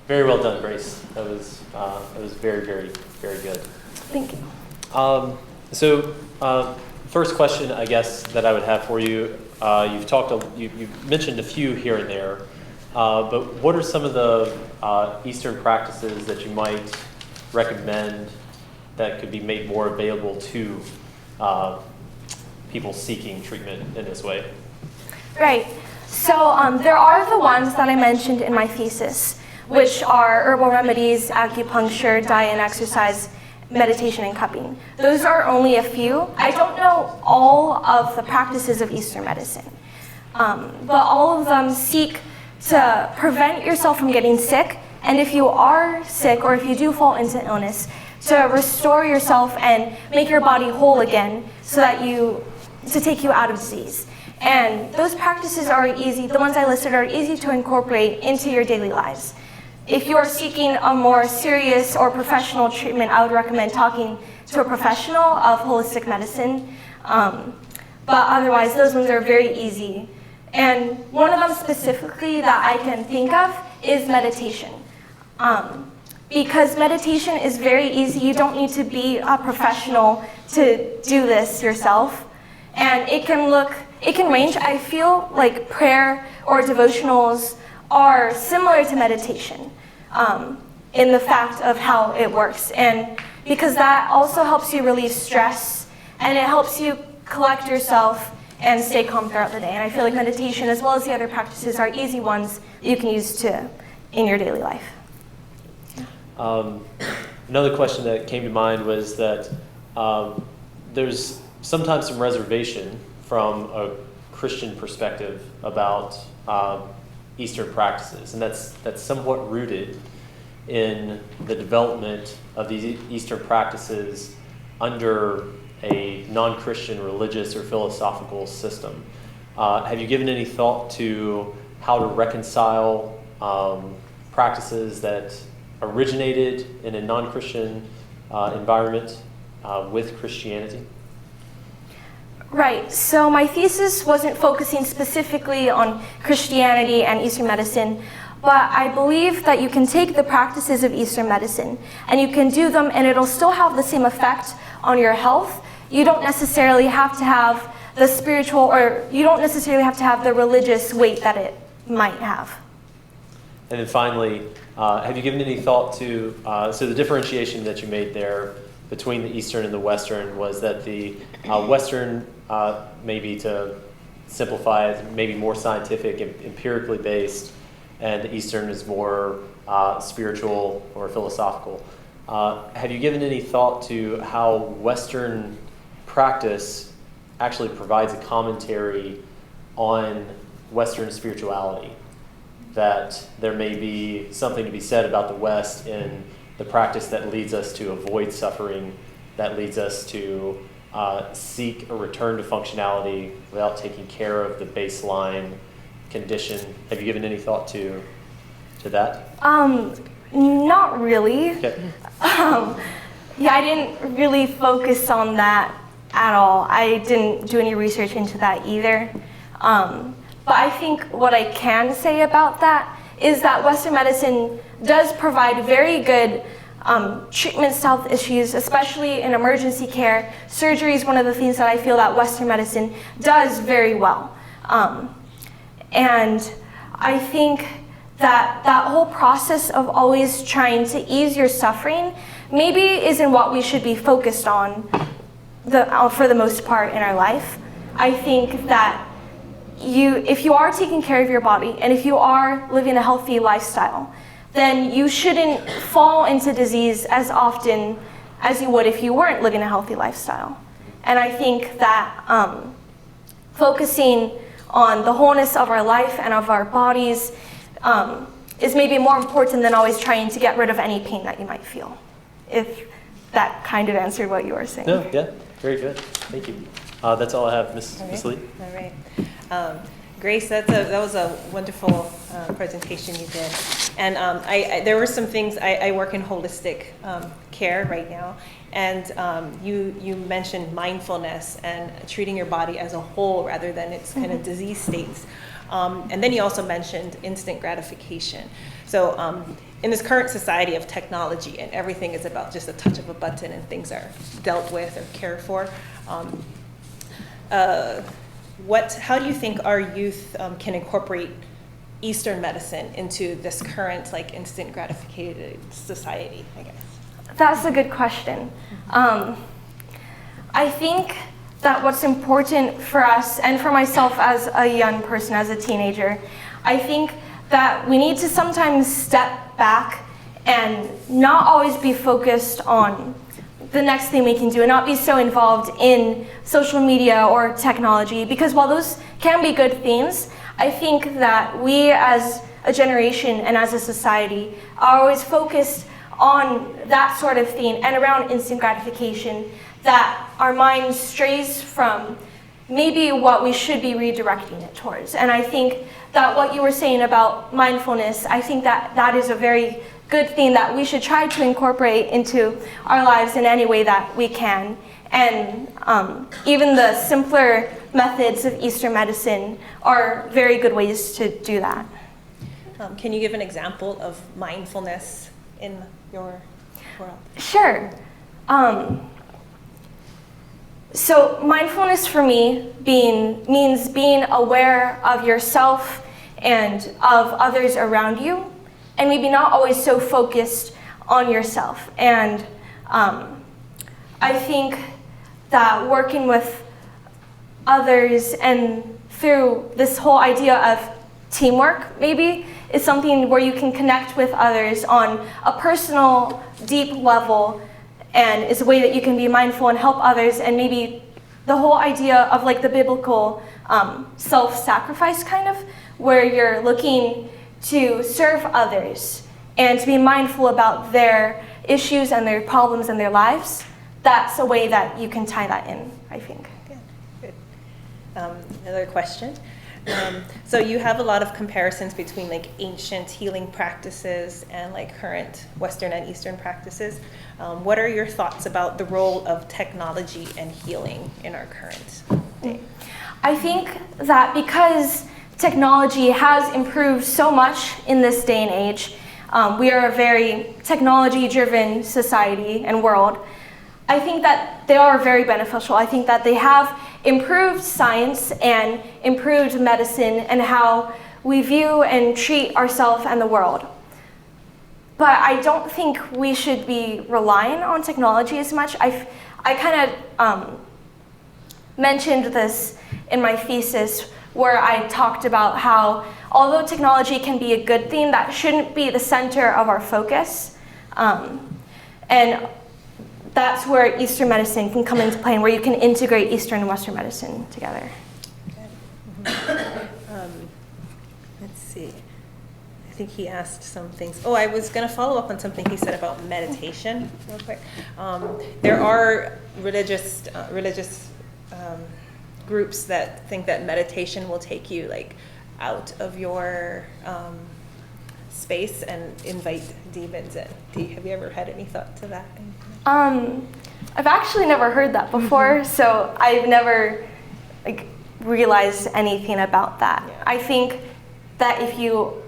Very well done, Grace. That was very, very, very good. Thank you. First question, I guess, that I would have for you. You've mentioned a few here and there, but what are some of the Eastern practices that you might recommend that could be made more available to people seeking treatment in this way? Right. So there are the ones that I mentioned in my thesis, which are herbal remedies, acupuncture, diet and exercise, meditation, and cupping. Those are only a few. I don't know all of the practices of Eastern medicine, but all of them seek to prevent yourself from getting sick, and if you are sick or if you do fall into illness, to restore yourself and make your body whole again to take you out of disease. And those practices are easy, the ones I listed are easy to incorporate into your daily lives. If you are seeking a more serious or professional treatment, I would recommend talking to a professional of holistic medicine. But otherwise, those ones are very easy. And one of them specifically that I can think of is meditation. Because meditation is very easy. You don't need to be a professional to do this yourself. And it can range. I feel like prayer or devotionals are similar to meditation in the fact of how it works. And because that also helps you relieve stress and it helps you collect yourself and stay calm throughout the day. And I feel like meditation, as well as the other practices, are easy ones that you can use in your daily life. Another question that came to mind was that there's sometimes some reservation from a Christian perspective about Eastern practices, and that's somewhat rooted in the development of these Eastern practices under a non-Christian religious or philosophical system. Have you given any thought to how to reconcile practices that originated in a non-Christian environment with Christianity? Right, so my thesis wasn't focusing specifically on Christianity and Eastern medicine, but I believe that you can take the practices of Eastern medicine and you can do them and it'll still have the same effect on your health. You don't necessarily have to have the spiritual, or you don't necessarily have to have the religious weight that it might have. And then finally, have you given any thought to, so the differentiation that you made there between the Eastern and the Western was that the Western, maybe to simplify it, maybe more scientific and empirically based, and the Eastern is more spiritual or philosophical. Have you given any thought to how Western practice actually provides a commentary on Western spirituality? That there may be something to be said about the West in the practice that leads us to avoid suffering, that leads us to seek a return to functionality without taking care of the baseline condition. Have you given any thought to that? Not really. Okay. Yeah, I didn't really focus on that at all. I didn't do any research into that either. But I think what I can say about that is that Western medicine does provide very good treatments to health issues, especially in emergency care. Surgery is one of the things that I feel that Western medicine does very well. And I think that whole process of always trying to ease your suffering maybe isn't what we should be focused on for the most part in our life. I think that if you are taking care of your body and if you are living a healthy lifestyle, then you shouldn't fall into disease as often as you would if you weren't living a healthy lifestyle. And I think that focusing on the wholeness of our life and of our bodies is maybe more important than always trying to get rid of any pain that you might feel, if that kind of answered what you were saying. No, yeah, very good. Thank you. That's all I have, Ms. Lee. All right. Grace, that was a wonderful presentation you did. And there were some things, I work in holistic care right now, and you mentioned mindfulness and treating your body as a whole rather than its kind of disease states. And then you also mentioned instant gratification. So in this current society of technology, and everything is about just a touch of a button and things are dealt with or cared for, how do you think our youth can incorporate Eastern medicine into this current like instant gratification society, I guess? That's a good question. I think that what's important for us, and for myself as a young person, as a teenager, I think that we need to sometimes step back and not always be focused on the next thing we can do and not be so involved in social media or technology, because while those can be good things, I think that we as a generation and as a society are always focused on that sort of thing and around instant gratification, that our mind strays from maybe what we should be redirecting it towards. And I think that what you were saying about mindfulness, I think that that is a very good thing that we should try to incorporate into our lives in any way that we can. And even the simpler methods of Eastern medicine are very good ways to do that. Can you give an example of mindfulness in your world? Sure. So mindfulness for me means being aware of yourself and of others around you, and maybe not always so focused on yourself. And I think that working with others and through this whole idea of teamwork maybe is something where you can connect with others on a personal, deep level, and is a way that you can be mindful and help others. And maybe the whole idea of like the biblical self-sacrifice kind of, where you're looking to serve others and to be mindful about their issues and their problems and their lives. That's a way that you can tie that in, I think. Good. Another question. So you have a lot of comparisons between like ancient healing practices and like current Western and Eastern practices. What are your thoughts about the role of technology and healing in our current day? I think that because technology has improved so much in this day and age, we are a very technology-driven society and world. I think that they are very beneficial. I think that they have improved science and improved medicine and how we view and treat ourselves and the world. But I don't think we should be relying on technology as much. I kind of mentioned this in my thesis, where I talked about how although technology can be a good thing, that shouldn't be the center of our focus. And that's where Eastern medicine can come into play, and where you can integrate Eastern and Western medicine together. Let's see. I think he asked some things. Oh, I was going to follow up on something he said about meditation real quick. There are religious groups that think that meditation will take you like out of your space and invite demons in. Have you ever had any thought to that? I've actually never heard that before, so I've never realized anything about that. Yeah. I think that if you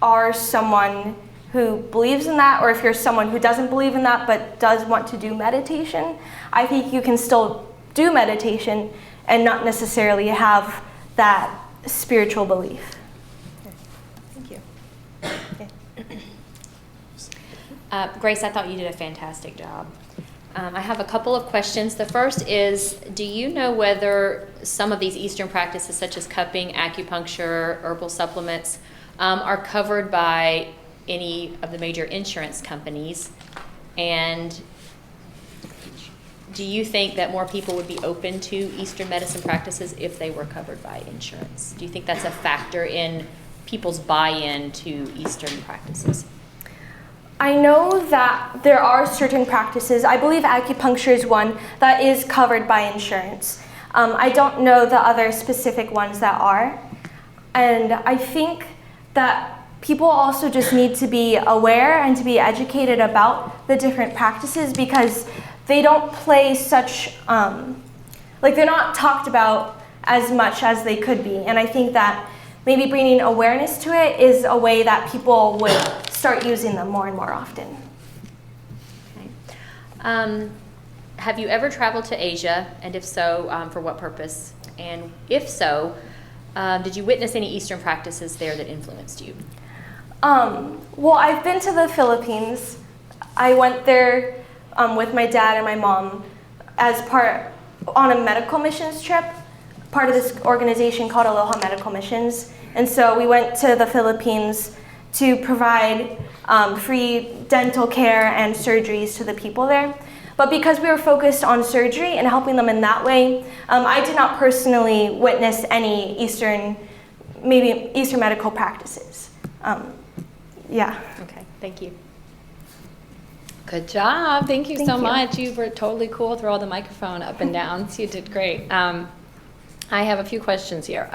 are someone who believes in that, or if you're someone who doesn't believe in that but does want to do meditation, I think you can still do meditation and not necessarily have that spiritual belief. Okay. Thank you. Okay. Grace, I thought you did a fantastic job. I have a couple of questions. The first is, do you know whether some of these Eastern practices, such as cupping, acupuncture, herbal supplements, are covered by any of the major insurance companies? And do you think that more people would be open to Eastern medicine practices if they were covered by insurance? Do you think that's a factor in people's buy-in to Eastern practices? I know that there are certain practices, I believe acupuncture is one, that is covered by insurance. I don't know the other specific ones that are. And I think that people also just need to be aware and to be educated about the different practices, because they don't play such, they're not talked about as much as they could be. And I think that maybe bringing awareness to it is a way that people would start using them more and more often. Okay. Have you ever traveled to Asia, and if so, for what purpose? And if so, did you witness any Eastern practices there that influenced you? Well, I've been to the Philippines. I went there with my dad and my mom on a medical missions trip, part of this organization called Aloha Medical Missions. And so we went to the Philippines to provide free dental care and surgeries to the people there. But because we were focused on surgery and helping them in that way, I did not personally witness any Eastern medical practices. Yeah. Okay, thank you. Good job. Thank you Thank so you. much. You were totally cool. Throw the microphone up and down. So you did great. I have a few questions here.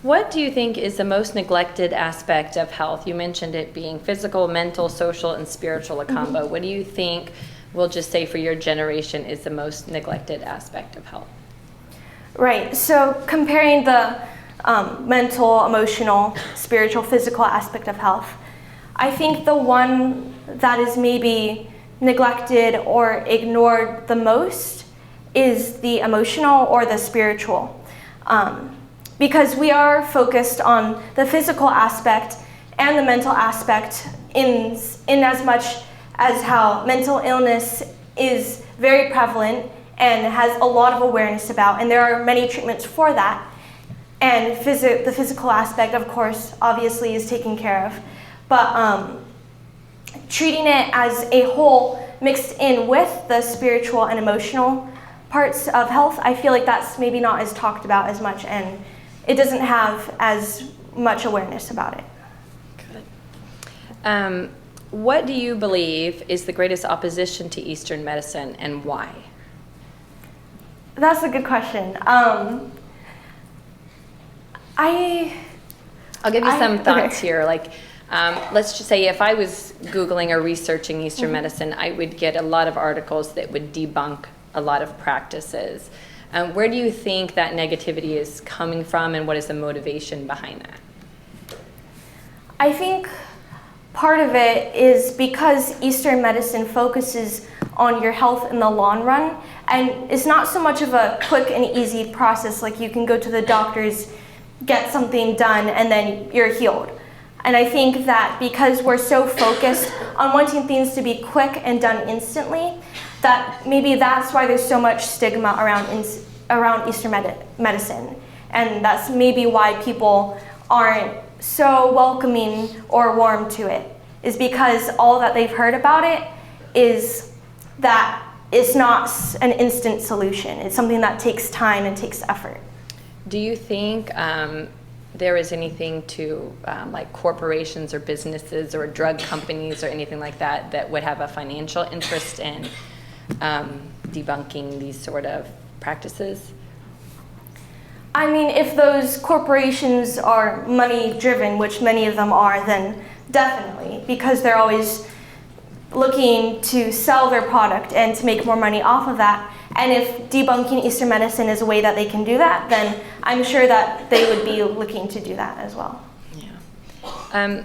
What do you think is the most neglected aspect of health? You mentioned it being physical, mental, social, and spiritual, a combo. What do you think, we'll just say for your generation, is the most neglected aspect of health? Right. So comparing the mental, emotional, spiritual, physical aspect of health, I think the one that is maybe neglected or ignored the most is the emotional or the spiritual. Because we are focused on the physical aspect and the mental aspect in as much as how mental illness is very prevalent and has a lot of awareness about, and there are many treatments for that. And the physical aspect, of course, obviously is taken care of. But treating it as a whole mixed in with the spiritual and emotional parts of health, I feel like that's maybe not as talked about as much, and it doesn't have as much awareness about it. Good. What do you believe is the greatest opposition to Eastern medicine, and why? That's a good question. I'll give you some thoughts okay. here. Like, let's just say if I was Googling or researching Eastern medicine, I would get a lot of articles that would debunk a lot of practices. Where do you think that negativity is coming from, and what is the motivation behind that? I think part of it is because Eastern medicine focuses on your health in the long run, and it's not so much of a quick and easy process, like you can go to the doctors, get something done, and then you're healed. And I think that because we're so focused on wanting things to be quick and done instantly, that maybe that's why there's so much stigma around Eastern medicine. And that's maybe why people aren't so welcoming or warm to it, is because all that they've heard about it is that it's not an instant solution. It's something that takes time and takes effort. Do you think there is anything to like corporations or businesses or drug companies or anything like that that would have a financial interest in debunking these sort of practices? I mean, if those corporations are money driven, which many of them are, then definitely, because they're always looking to sell their product and to make more money off of that. And if debunking Eastern medicine is a way that they can do that, then I'm sure that they would be looking to do that as well. Yeah.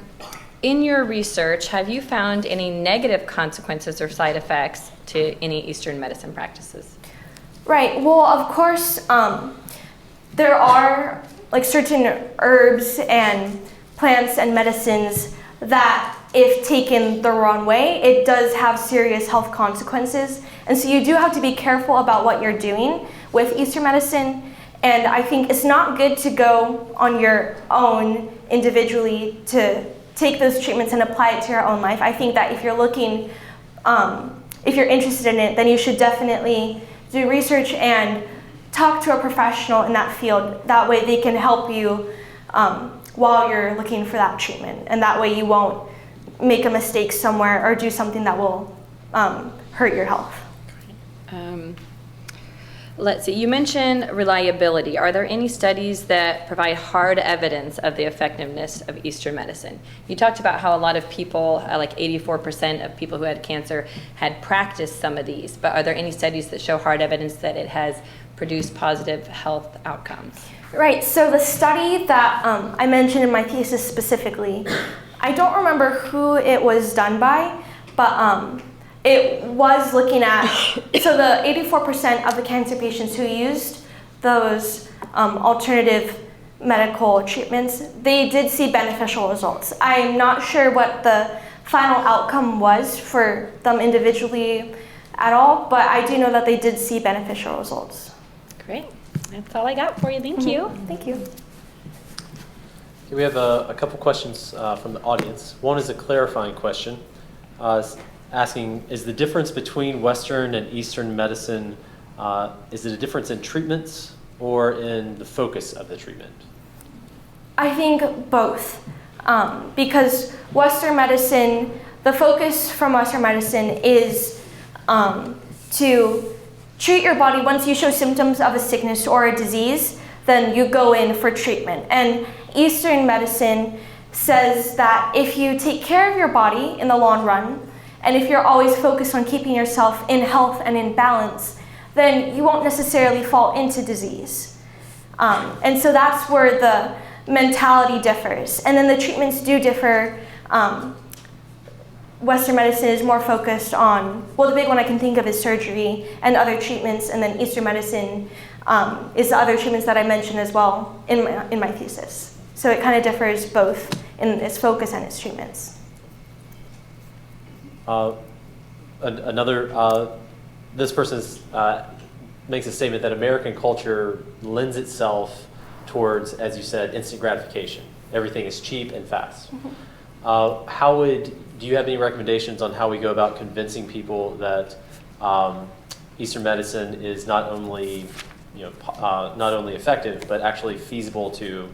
In your research, have you found any negative consequences or side effects to any Eastern medicine practices? Right. Well, of course, there are like certain herbs and plants and medicines that, if taken the wrong way, it does have serious health consequences. And so you do have to be careful about what you're doing with Eastern medicine. And I think it's not good to go on your own individually to take those treatments and apply it to your own life. I think that if you're looking, if you're interested in it, then you should definitely do research and talk to a professional in that field. That way they can help you while you're looking for that treatment. And that way you won't make a mistake somewhere or do something that will hurt your health. Let's see, you mentioned reliability. Are there any studies that provide hard evidence of the effectiveness of Eastern medicine? You talked about how a lot of people, like 84% of people who had cancer, had practiced some of these, but are there any studies that show hard evidence that it has produced positive health outcomes? Right, so the study that I mentioned in my thesis specifically, I don't remember who it was done by, but it was looking at, so the 84% of the cancer patients who used those alternative medical treatments, they did see beneficial results. I'm not sure what the final outcome was for them individually at all, but I do know that they did see beneficial results. Great. That's all I got for you. Thank you. Thank you. Okay, we have a couple questions from the audience. One is a clarifying question, asking, is the difference between Western and Eastern medicine, is it a difference in treatments or in the focus of the treatment? I think both, because Western medicine, the focus from Western medicine is to treat your body. Once you show symptoms of a sickness or a disease, then you go in for treatment. And Eastern medicine says that if you take care of your body in the long run, and if you're always focused on keeping yourself in health and in balance, then you won't necessarily fall into disease. And so that's where the mentality differs. And then the treatments do differ. Western medicine is more focused on, well, the big one I can think of is surgery and other treatments, and then Eastern medicine is the other treatments that I mentioned as well in my thesis. So it kind of differs both in its focus and its treatments. This person makes a statement that American culture lends itself towards, as you said, instant gratification. Everything is cheap and fast. Do you have any recommendations on how we go about convincing people that Eastern medicine is not only effective, but actually feasible to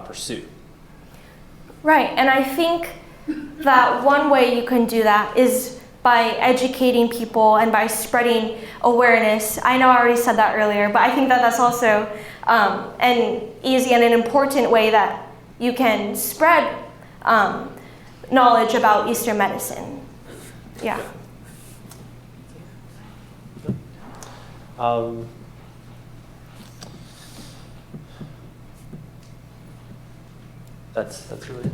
pursue? Right, and I think that one way you can do that is by educating people and by spreading awareness. I know I already said that earlier, but I think that that's also an easy and an important way that you can spread knowledge about Eastern medicine. Yeah. That's really it.